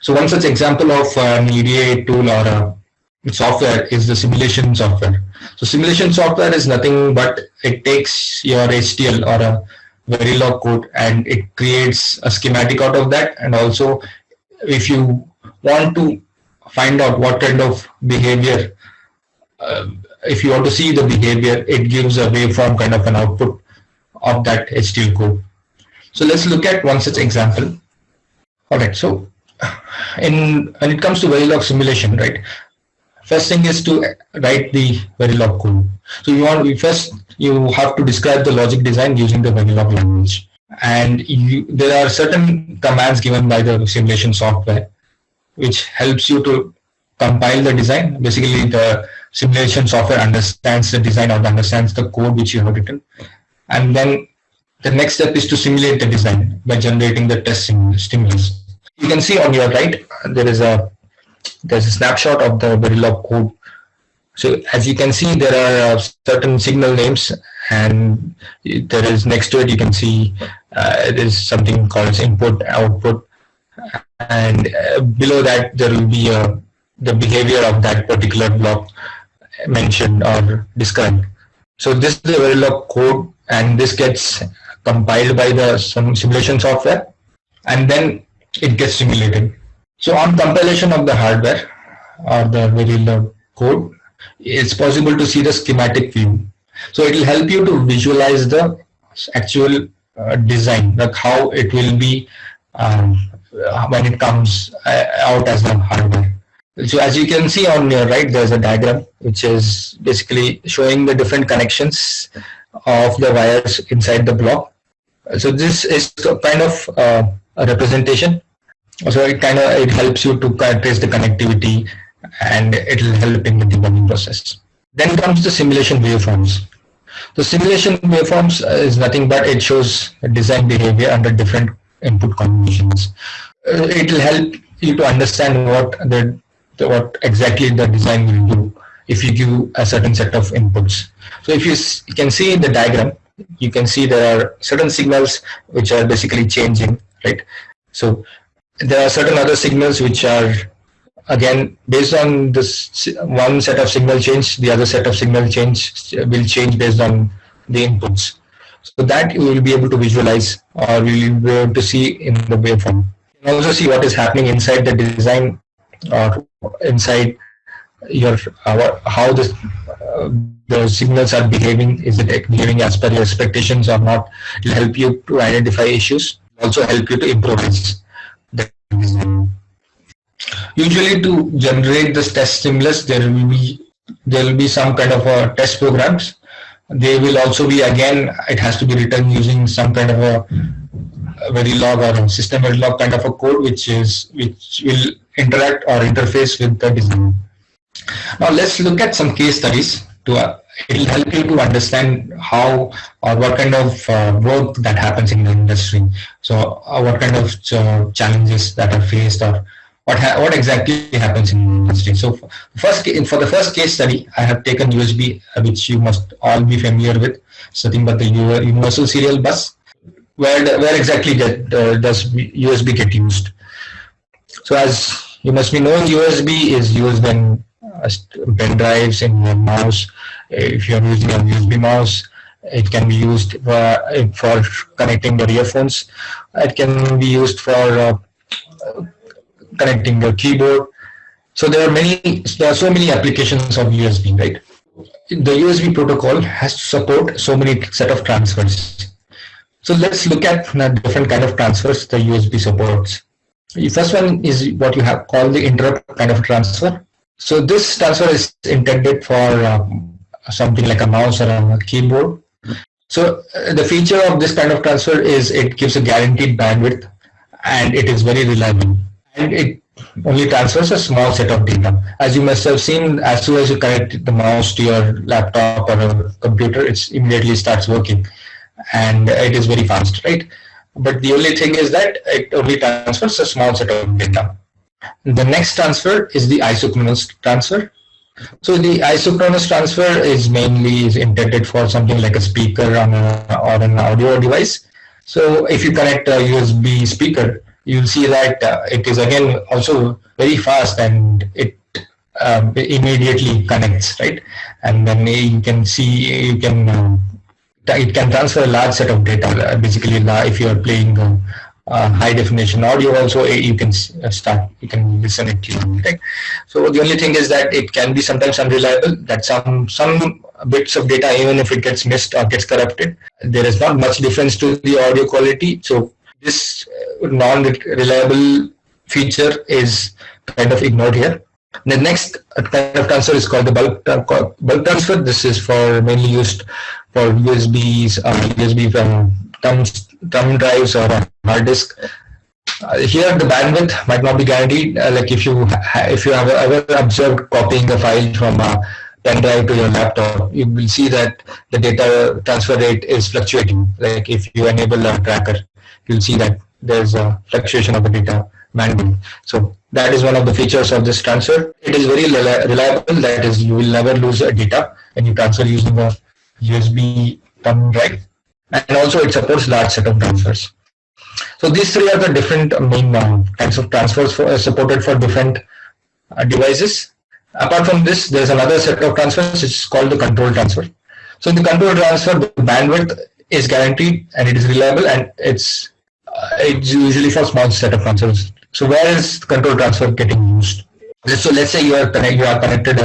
So one such example of an EDA tool or a software is the simulation software. So simulation software is nothing but it takes your HTML or a Verilog code and it creates a schematic out of that. And also, if you want to find out what kind of behavior, if you want to see the behavior, it gives a waveform kind of an output of that HTML code. So let's look at one such example. All right. So when it comes to Verilog simulation, right? First thing is to write the Verilog code. So you have to describe the logic design using the Verilog language, and there are certain commands given by the simulation software which helps you to compile the design. Basically, the simulation software understands the design or understands the code which you have written, and then the next step is to simulate the design by generating the test stimulus. You can see on your right there's a snapshot of the Verilog code. So as you can see, there are certain signal names, and there is next to it you can see there is something called as input, output, and below that there will be the behavior of that particular block mentioned or described. So this is the Verilog code, and this gets compiled by the simulation software, and then it gets simulated. So on compilation of the hardware or the Verilog code, it's possible to see the schematic view. So it will help you to visualize the actual design, like how it will be when it comes out as the hardware. So as you can see on your right, there's a diagram which is basically showing the different connections of the wires inside the block. So this is kind of a representation. So it helps you to trace the connectivity, and it will help in the debugging process. Then comes the simulation waveforms. The simulation waveforms is nothing but it shows design behavior under different input combinations. It will help you to understand what exactly the design will do if you give a certain set of inputs. So if you can see in the diagram, you can see there are certain signals which are basically changing, right? So there are certain other signals which are again based on this one set of signal change, the other set of signal change will change based on the inputs. So that you will be able to visualize, or will be able to see in the waveform. You can also see what is happening inside the design or inside your how the signals are behaving. Is it behaving as per your expectations or not? It will help you to identify issues, also help you to improvise the design. Usually to generate this test stimulus, there will be some kind of test programs. They will also be, again, it has to be written using some kind of a Verilog or a system Verilog kind of a code which will interact or interface with the design. Now let's look at some case studies. It will help you to understand how or what kind of work that happens in the industry. So what kind of challenges that are faced, or what exactly happens in the industry. So for the first case study, I have taken USB, which you must all be familiar with, nothing but the universal serial bus. Where exactly does USB get used? So as you must be knowing, USB is used when pen drives in your mouse. If you are using a USB mouse, it can be used for connecting your earphones. It can be used for connecting your keyboard. So there are so many applications of USB, right? The USB protocol has to support so many set of transfers. So let's look at different kind of transfers the USB supports. The first one is what you have called the interrupt kind of transfer. So this transfer is intended for something like a mouse or a keyboard. So the feature of this kind of transfer is it gives a guaranteed bandwidth, and it is very reliable, and it only transfers a small set of data. As you must have seen, as soon as you connect the mouse to your laptop or a computer, it immediately starts working, and it is very fast, right? But the only thing is that it only transfers a small set of data. The next transfer is the isochronous transfer. So the isochronous transfer is mainly intended for something like a speaker or an audio device. So if you connect a USB speaker you'll see that it is again also very fast, and it immediately connects, right? And then you can see, it can transfer a large set of data. Basically, if you are playing high definition audio, also you can you can listen it, right? So the only thing is that it can be sometimes unreliable, that some bits of data, even if it gets missed or gets corrupted, there is not much difference to the audio quality. So this non-reliable feature is kind of ignored here. The next kind of transfer is called the bulk transfer. This is for mainly used for USBs, USB thumb drives or a hard disk. Here the bandwidth might not be guaranteed. Like if you have ever observed copying a file from a pen drive to your laptop, you will see that the data transfer rate is fluctuating. Like if you enable a tracker, you'll see that there's a fluctuation of the data bandwidth. So that is one of the features of this transfer. It is very reliable. That is, you will never lose data when you transfer using a USB thumb drive. And also it supports large set of transfers. So these three are the different main kinds of transfers supported for different devices. Apart from this, there's another set of transfers which is called the control transfer. So in the control transfer, the bandwidth is guaranteed and it is reliable, and it's usually for small set of transfers. So where is control transfer getting used? So let's say you are connected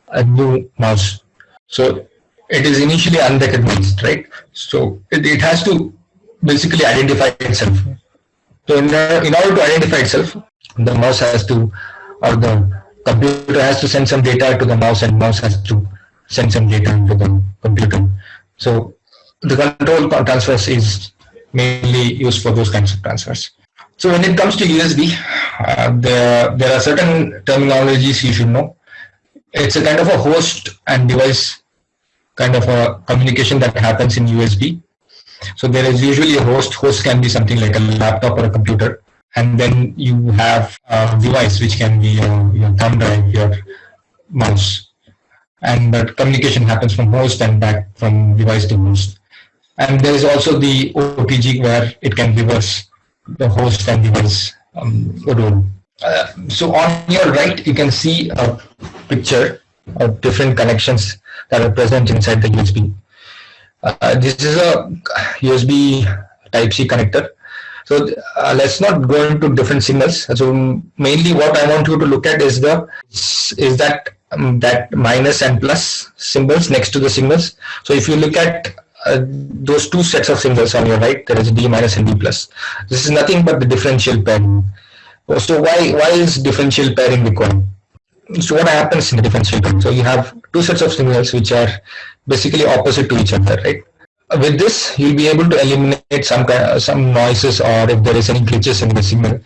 a new mouse. So it is initially unrecognized, right? So it has to basically identify itself. So in order to identify itself, the mouse has to, or the computer has to send some data to the mouse, and mouse has to send some data to the computer. So the control transfers is mainly used for those kinds of transfers. So when it comes to USB, there are certain terminologies you should know. It's a kind of a host and device kind of a communication that happens in USB. So there is usually a host. Host can be something like a laptop or a computer. And then you have a device, which can be your thumb drive, your mouse. And that communication happens from host and back from device to host. And there is also the OTG, where it can reverse the host and device role. So on your right, you can see a picture of different connections that are present inside the USB. This is a USB Type-C connector. So let's not go into different signals. So mainly what I want you to look at is that minus and plus symbols next to the signals. So if you look at those two sets of symbols on your right, there is D minus and D plus. This is nothing but the differential pairing. So why is differential pairing required? So what happens in the differential pairing? So you have two sets of signals which are basically opposite to each other, right? With this, you'll be able to eliminate some noises, or if there is any glitches in the signal,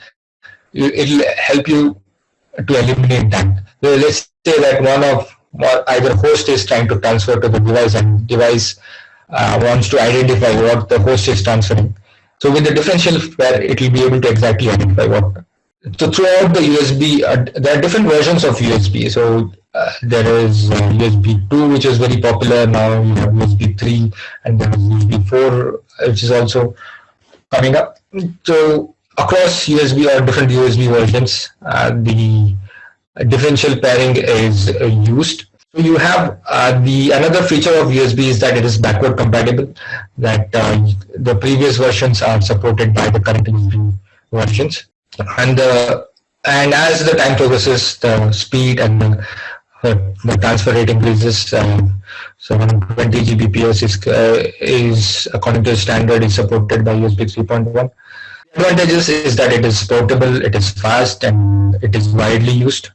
it'll help you to eliminate that. So let's say that either host is trying to transfer to the device, and device wants to identify what the host is transferring. So with the differential pair, it will be able to exactly identify what. So throughout the USB, there are different versions of USB. So there is USB 2, which is very popular now. You have USB 3, and there is USB 4, which is also coming up. So across USB or different USB versions, the differential pairing is used. So you have another feature of USB is that it is backward compatible. That the previous versions are supported by the current USB versions. And as the time progresses, the speed and the transfer rate increases. So 120 Gbps is according to the standard is supported by USB 3.1. The advantages is that it is portable, it is fast, and it is widely used.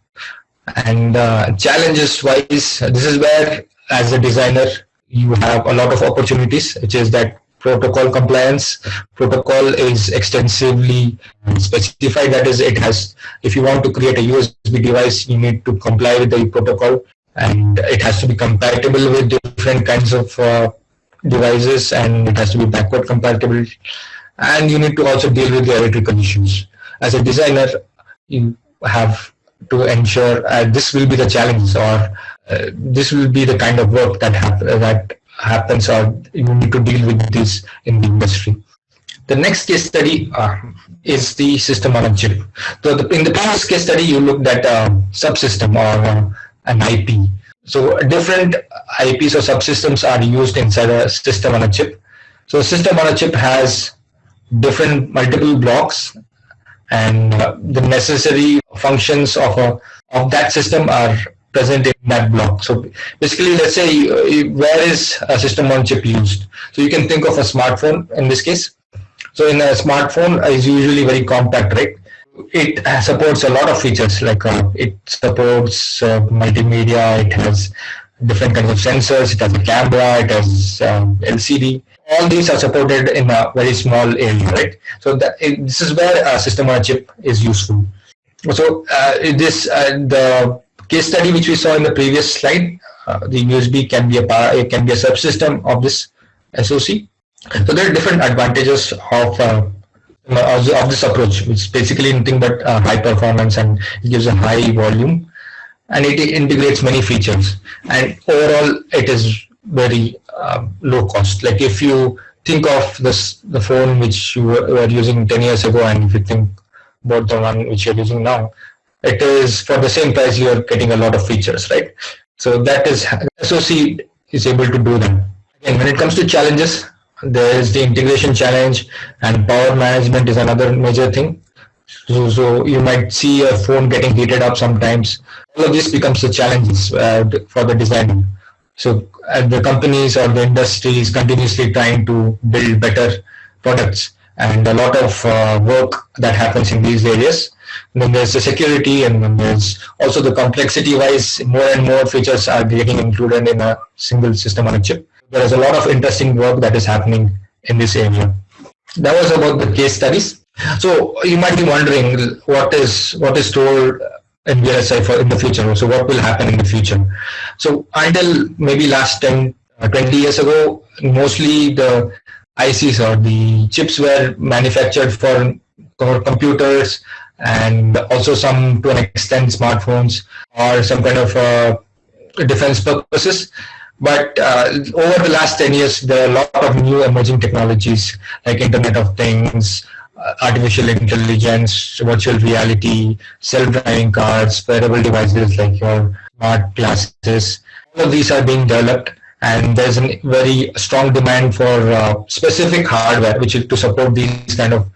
And challenges wise, this is where, as a designer, you have a lot of opportunities, which is that protocol compliance. Protocol is extensively specified. That is, if you want to create a USB device, you need to comply with the protocol, and it has to be compatible with different kinds of devices, and it has to be backward compatible, and you need to also deal with the electrical issues. As a designer, you have to ensure this will be the challenge, or this will be the kind of work that happens, or you need to deal with this in the industry. The next case study is the system on a chip. So in the previous case study, you looked at a subsystem or an IP. So different IPs or subsystems are used inside a system on a chip. So a system on a chip has different multiple blocks, and the necessary functions of that system are present in that block. So basically, let's say where is a system on chip used? So you can think of a smartphone in this case. So in a smartphone is usually very compact, right? It supports a lot of features, like it supports multimedia, it has different kinds of sensors, it has a camera, it has LCD. All these are supported in a very small area, right? So this is where a system on a chip is useful. So the case study which we saw in the previous slide, the USB can be a subsystem of this SoC. So there are different advantages of this approach, which is basically nothing but high performance, and it gives a high volume, and it integrates many features, and overall it is very low cost. Like if you think of the phone which you were using 10 years ago, and if you think about the one which you're using now, it is for the same price you're getting a lot of features, right? So that is, SoC is able to do that. Again, when it comes to challenges, there is the integration challenge, and power management is another major thing. So you might see a phone getting heated up sometimes. All of this becomes the challenges for the designer. So the companies or the industry is continuously trying to build better products, and a lot of work that happens in these areas. And then there's the security, and then there's also the complexity wise, more and more features are getting included in a single system on a chip. There is a lot of interesting work that is happening in this area. That was about the case studies. So you might be wondering what is told in VLSI in the future. So what will happen in the future? So until maybe last 10, 20 years ago, mostly the ICs or the chips were manufactured for computers, and also some to an extent smartphones or some kind of defense purposes. But over the last 10 years, there are a lot of new emerging technologies like Internet of Things, artificial intelligence, virtual reality, self-driving cars, wearable devices like your smart glasses. All of these are being developed, and there's a very strong demand for specific hardware which is to support these kind of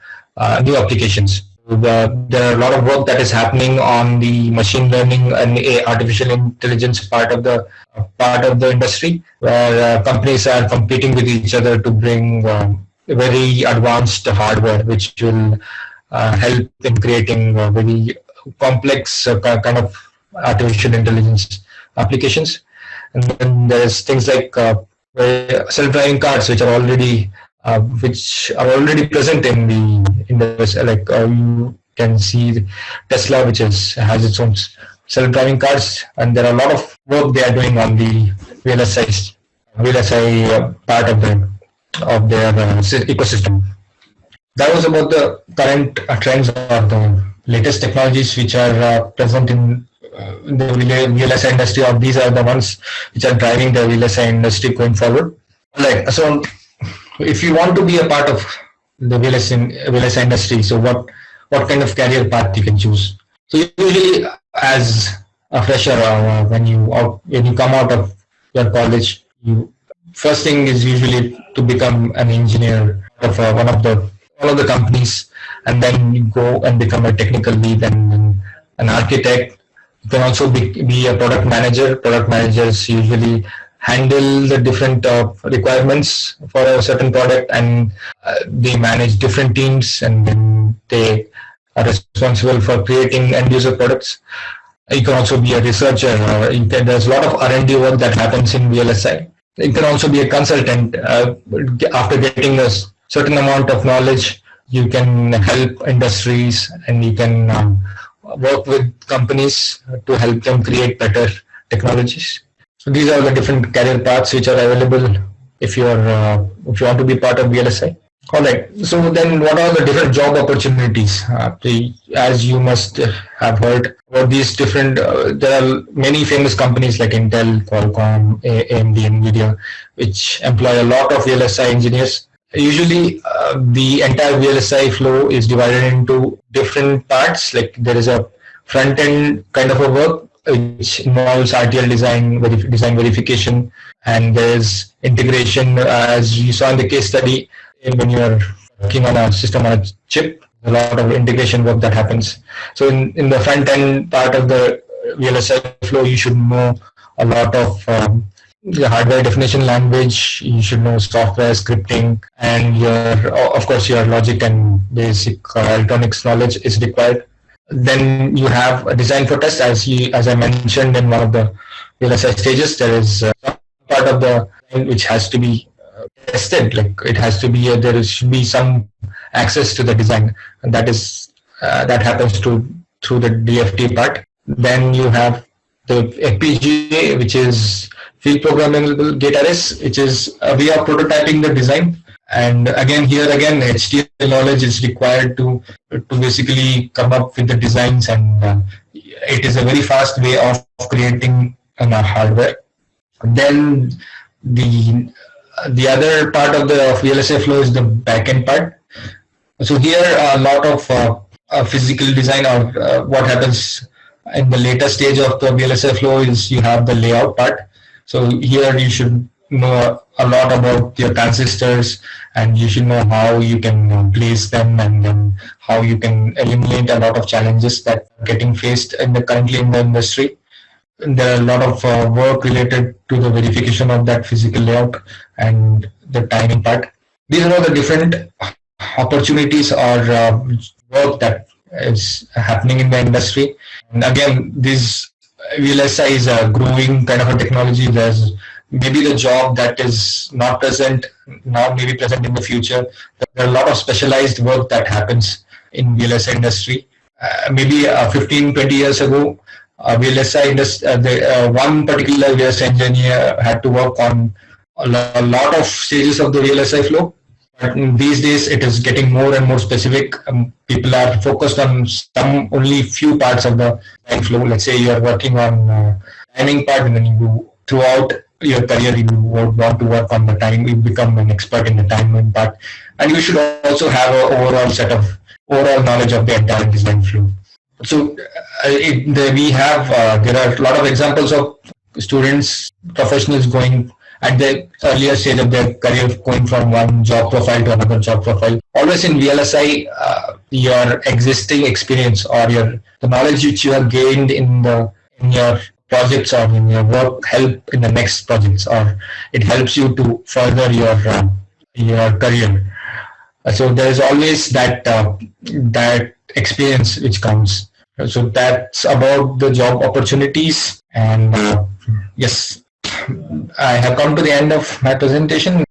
new applications. There are a lot of work that is happening on the machine learning and artificial intelligence part of the industry, where companies are competing with each other to bring very advanced hardware which will help in creating very complex kind of artificial intelligence applications. And then there's things like self-driving cars which are already present in the industry. Like you can see Tesla, which has its own self-driving cars, and there are a lot of work they are doing on the VLSI part of their ecosystem. That was about the current trends or the latest technologies which are present in the VLSI industry, or these are the ones which are driving the VLSI industry going forward. Right. So if you want to be a part of the VLSI industry, so what kind of career path you can choose? So usually, as a fresher, or when you come out of your college, first thing is usually to become an engineer of one of the companies, and then you go and become a technical lead and an architect. You can also be a product manager. Product managers usually handle the different requirements for a certain product, and they manage different teams, and then they are responsible for creating end user products. You can also be a researcher. There's a lot of R&D work that happens in VLSI. You can also be a consultant. After getting a certain amount of knowledge, you can help industries, and you can work with companies to help them create better technologies. So these are the different career paths which are available if you want to be part of VLSI. All right. So then, what are the different job opportunities? As you must have heard about these different, there are many famous companies like Intel, Qualcomm, AMD, Nvidia, which employ a lot of VLSI engineers. Usually, the entire VLSI flow is divided into different parts. Like there is a front end kind of a work which involves RTL design, design verification, and there is integration. As you saw in the case study, when you are working on a system on a chip, a lot of integration work that happens. So in the front end part of the VLSI flow, you should know a lot of the hardware definition language. You should know software scripting, and of course your logic and basic electronics knowledge is required. Then you have a design for test, as I mentioned in one of the VLSI stages. There is part of the which has to be tested. Like it has to be there should be some access to the design, and that happens through the DFT part. Then you have the FPGA, which is field programmable gate arrays, which is a way of prototyping the design. And again, HTL knowledge is required to basically come up with the designs, and it is a very fast way of creating hardware. Then the other part of the VLSI flow is the backend part. So here a lot of physical design, or what happens in the later stage of the VLSI flow is you have the layout part. So here you should know a lot about your transistors, and you should know how you can place them, and then how you can eliminate a lot of challenges that are getting faced currently in the industry. There are a lot of work related to the verification of that physical layout and the timing part. These are all the different opportunities or work that is happening in the industry. And again, this VLSI is a growing kind of a technology. There's maybe the job that is not present now, maybe present in the future. There are a lot of specialized work that happens in VLSI industry. Maybe 15, 20 years ago, VLSI one particular VLSI engineer had to work on a lot of stages of the VLSI flow. But these days, it is getting more and more specific. People are focused on only few parts of the time flow. Let's say you are working on timing part, and then throughout your career, you would want to work on the timing. You become an expert in the timing part, and you should also have an overall knowledge of the entire design flow. So there are a lot of examples of students, professionals going at the earlier stage of their career, going from one job profile to another job profile. Always in VLSI, your existing experience or the knowledge which you have gained in your projects or in your work help in the next projects, or it helps you to further your career. So there is always that experience which comes. So that's about the job opportunities. And yes, I have come to the end of my presentation.